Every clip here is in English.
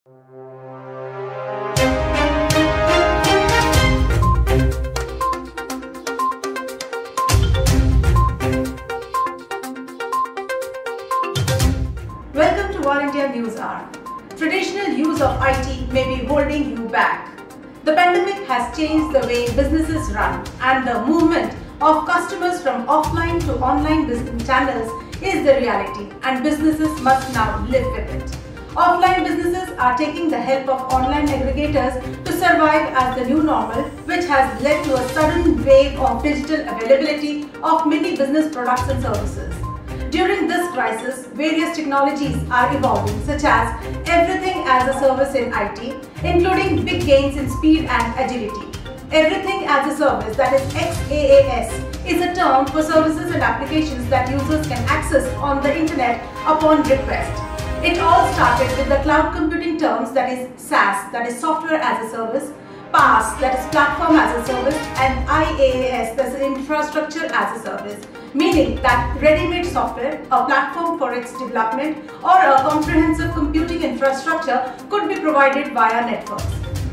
Welcome to All India News Hour. Traditional use of IT may be holding you back. The pandemic has changed the way businesses run, and the movement of customers from offline to online business channels is the reality, and businesses must now live with it. Offline businesses are taking the help of online aggregators to survive as the new normal, which has led to a sudden wave of digital availability of many business products and services. During this crisis, various technologies are evolving, such as everything as a service in IT, including big gains in speed and agility. Everything as a service, that is XaaS, is a term for services and applications that users can access on the internet upon request. It all started with the cloud computing terms, that is SaaS, that is software as a service, PaaS, that is platform as a service, and IaaS, that is infrastructure as a service, meaning that ready-made software, a platform for its development, or a comprehensive computing infrastructure could be provided via networks.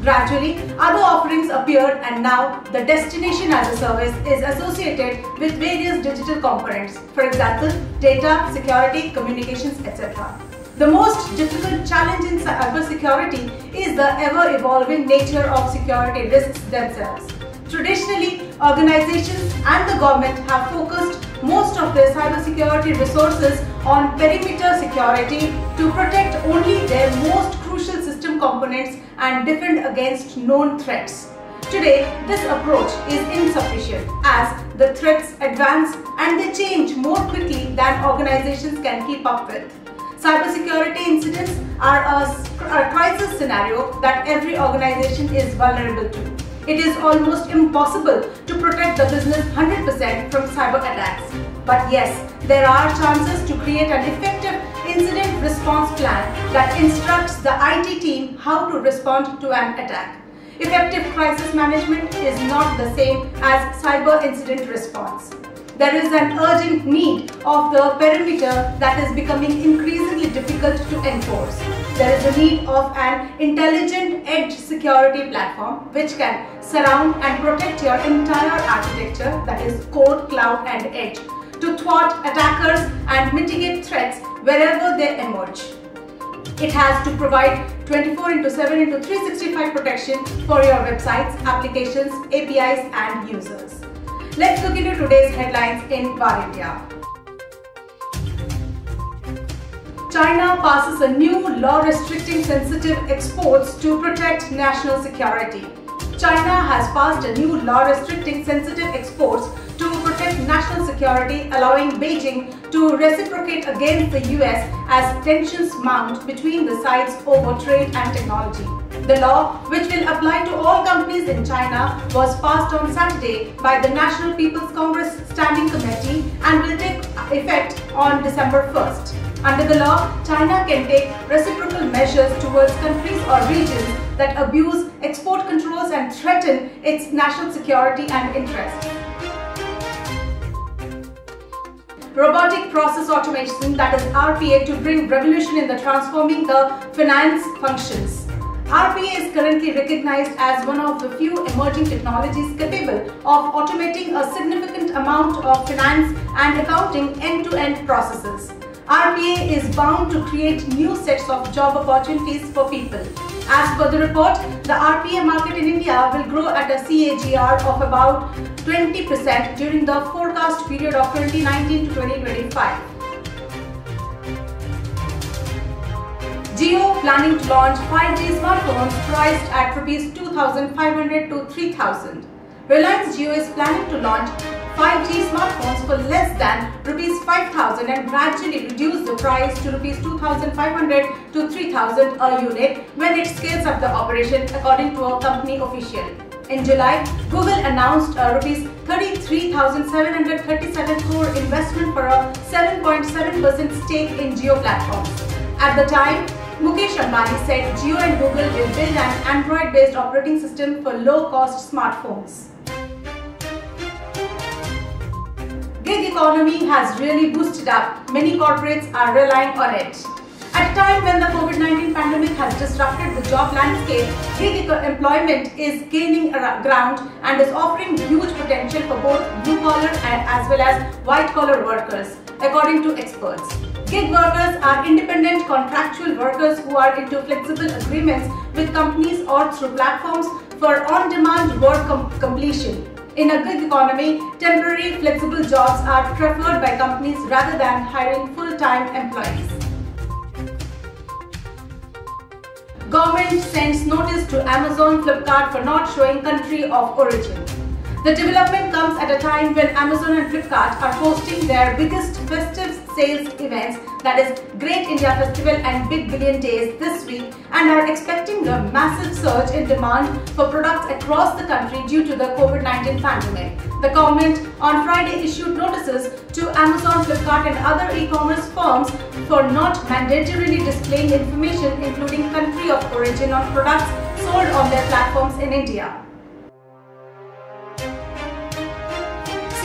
Gradually, other offerings appeared, and now the destination as a service is associated with various digital components, for example, data, security, communications, etc. The most difficult challenge in cybersecurity is the ever-evolving nature of security risks themselves. Traditionally, organizations and the government have focused most of their cybersecurity resources on perimeter security to protect only their most crucial system components and defend against known threats. Today, this approach is insufficient as the threats advance and they change more quickly than organizations can keep up with. Cybersecurity incidents are a crisis scenario that every organization is vulnerable to. It is almost impossible to protect the business 100% from cyber attacks. But yes, there are chances to create an effective incident response plan that instructs the IT team how to respond to an attack. Effective crisis management is not the same as cyber incident response. There is an urgent need of the perimeter that is becoming increasingly difficult to enforce. There is a need of an intelligent edge security platform which can surround and protect your entire architecture, that is core, cloud and edge, to thwart attackers and mitigate threats wherever they emerge. It has to provide 24/7/365 protection for your websites, applications, APIs and users. Let's look into today's headlines in War India. China passes a new law restricting sensitive exports to protect national security. China has passed a new law restricting sensitive exports to protect national security, allowing Beijing to reciprocate against the US as tensions mount between the sides over trade and technology. The law, which will apply to all companies in China, was passed on Saturday by the National People's Congress Standing Committee and will take effect on December 1st. Under the law, China can take reciprocal measures towards countries or regions that abuse export controls and threaten its national security and interests. Robotic process automation, that is RPA, to bring revolution in the transforming the finance functions. RPA is currently recognized as one of the few emerging technologies capable of automating a significant amount of finance and accounting end-to-end processes. RPA is bound to create new sets of job opportunities for people. As per the report, the RPA market in India will grow at a CAGR of about 20% during the forecast period of 2019 to 2025. Jio planning to launch 5G smartphones priced at Rs 2,500 to 3,000. Reliance Jio is planning to launch 5G smartphones for less than Rs 5,000 and gradually reduce the price to Rs 2,500 to 3,000 a unit when it scales up the operation, according to a company official. In July, Google announced a Rs 33,737 crore investment for a 7.7% stake in Jio platforms. At the time, Mukesh Ambani said Jio and Google will build an Android-based operating system for low-cost smartphones. Gig economy has really boosted up. Many corporates are relying on it. At a time when the COVID-19 pandemic has disrupted the job landscape, gig employment is gaining ground and is offering huge potential for both blue-collar as well as white-collar workers, according to experts. Gig workers are independent contractual workers who are into flexible agreements with companies or through platforms for on-demand work completion. In a gig economy, temporary flexible jobs are preferred by companies rather than hiring full-time employees. Government sends notice to Amazon Flipkart for not showing country of origin. The development comes at a time when Amazon and Flipkart are hosting their biggest festive sales events, that is Great India Festival and Big Billion Days this week, and are expecting a massive surge in demand for products across the country due to the COVID-19 pandemic. The government on Friday issued notices to Amazon, Flipkart and other e-commerce firms for not mandatorily displaying information including country of origin on products sold on their platforms in India.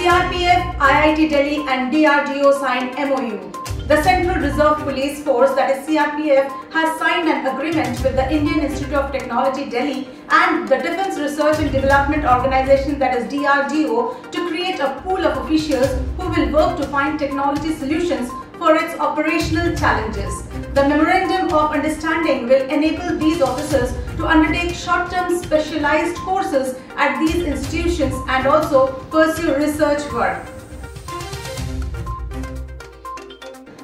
CRPF, IIT Delhi and DRDO signed MOU. The Central Reserve Police Force, that is CRPF, has signed an agreement with the Indian Institute of Technology Delhi and the Defence Research and Development Organisation, that is DRDO, to create a pool of officials who will work to find technology solutions for its operational challenges. The Memorandum of Understanding will enable these officers to undertake short-term specialized courses at these institutions and also pursue research work.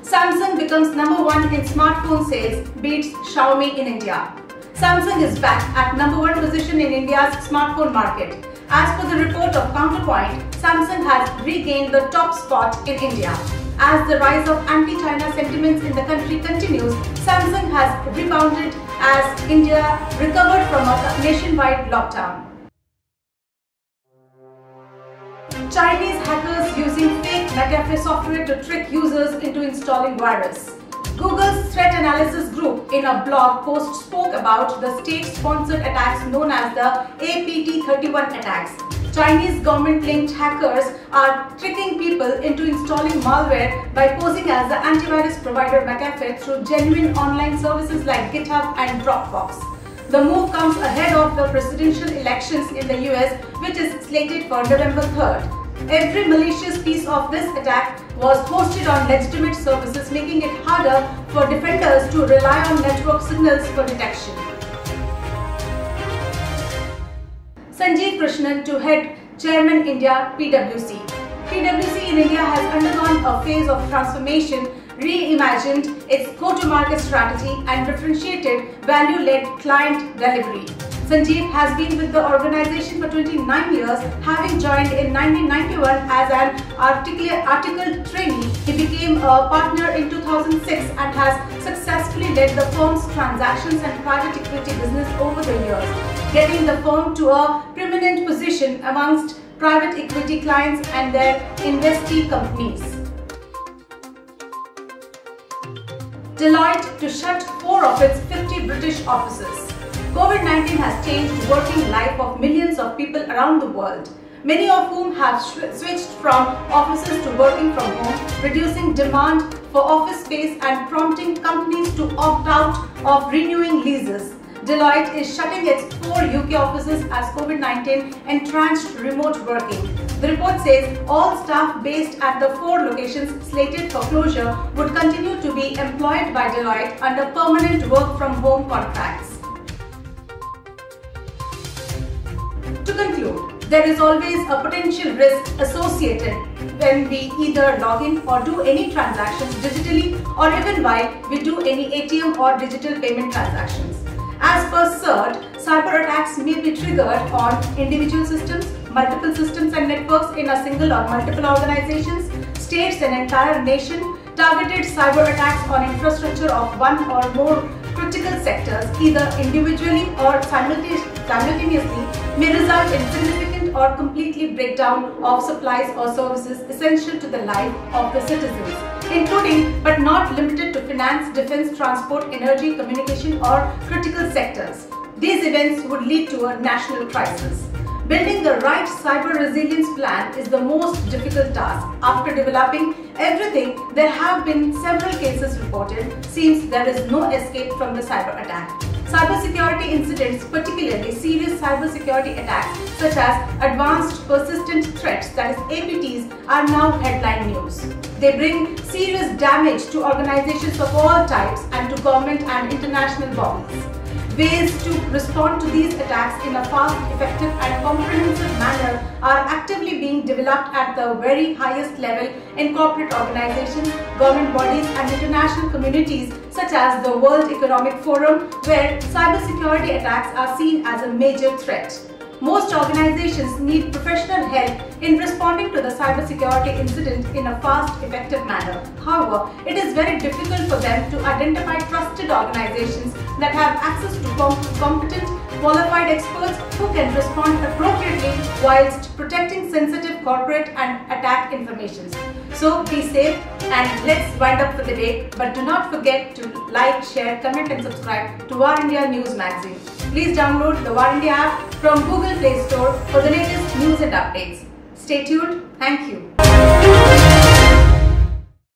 Samsung becomes #1 in smartphone sales, beats Xiaomi in India. Samsung is back at #1 position in India's smartphone market. As per the report of Counterpoint, Samsung has regained the top spot in India. As the rise of anti-China sentiments in the country continues, Samsung has rebounded as India recovered from a nationwide lockdown. Chinese hackers using fake McAfee software to trick users into installing virus. Google's threat analysis group in a blog post spoke about the state-sponsored attacks known as the APT31 attacks. Chinese government-linked hackers are tricking people into installing malware by posing as the antivirus provider McAfee through genuine online services like GitHub and Dropbox. The move comes ahead of the presidential elections in the US, which is slated for November 3rd. Every malicious piece of this attack was hosted on legitimate services, making it harder for defenders to rely on network signals for detection. Sanjeev Krishnan to head Chairman India PwC. PwC in India has undergone a phase of transformation, reimagined its go-to-market strategy and differentiated value-led client delivery. Sanjeev has been with the organization for 29 years, having joined in 1991 as an article trainee. He became a partner in 2006 and has successfully led the firm's transactions and private equity business over the years, getting the firm to a prominent position amongst private equity clients and their investee companies. Deloitte to shut 4 of its 50 British offices. COVID-19 has changed the working life of millions of people around the world, many of whom have switched from offices to working from home, reducing demand for office space and prompting companies to opt out of renewing leases. Deloitte is shutting its 4 UK offices as COVID-19 entrenched remote working. The report says all staff based at the 4 locations slated for closure would continue to be employed by Deloitte under permanent work from home contracts. To conclude, there is always a potential risk associated when we either log in or do any transactions digitally, or even while we do any ATM or digital payment transactions. As per CERT, cyber attacks may be triggered on individual systems, multiple systems and networks in a single or multiple organizations, states and entire nation. Targeted cyber attacks on infrastructure of one or more critical sectors, either individually or simultaneously, may result in significant or completely breakdown of supplies or services essential to the life of the citizens, including but not limited to finance, defense, transport, energy, communication or critical sectors. These events would lead to a national crisis. Building the right cyber resilience plan is the most difficult task. After developing everything, there have been several cases reported. Seems there is no escape from the cyber attack. Cybersecurity incidents, particularly serious cybersecurity attacks such as Advanced Persistent Threats, that is APTs, are now headline news. They bring serious damage to organizations of all types and to government and international bodies. Ways to respond to these attacks in a fast, effective and comprehensive manner are actively being developed at the very highest level in corporate organizations, government bodies and international communities such as the World Economic Forum, where cybersecurity attacks are seen as a major threat. Most organizations need professional help in responding to the cybersecurity incident in a fast, effective manner. However, it is very difficult for them to identify trusted organizations that have access to competent, qualified experts who can respond appropriately whilst protecting sensitive corporate and attack information. So be safe and let's wind up for the day. But do not forget to like, share, comment and subscribe to War India News Magazine. Please download the War India app from Google Play Store for the latest news and updates. Stay tuned. Thank you.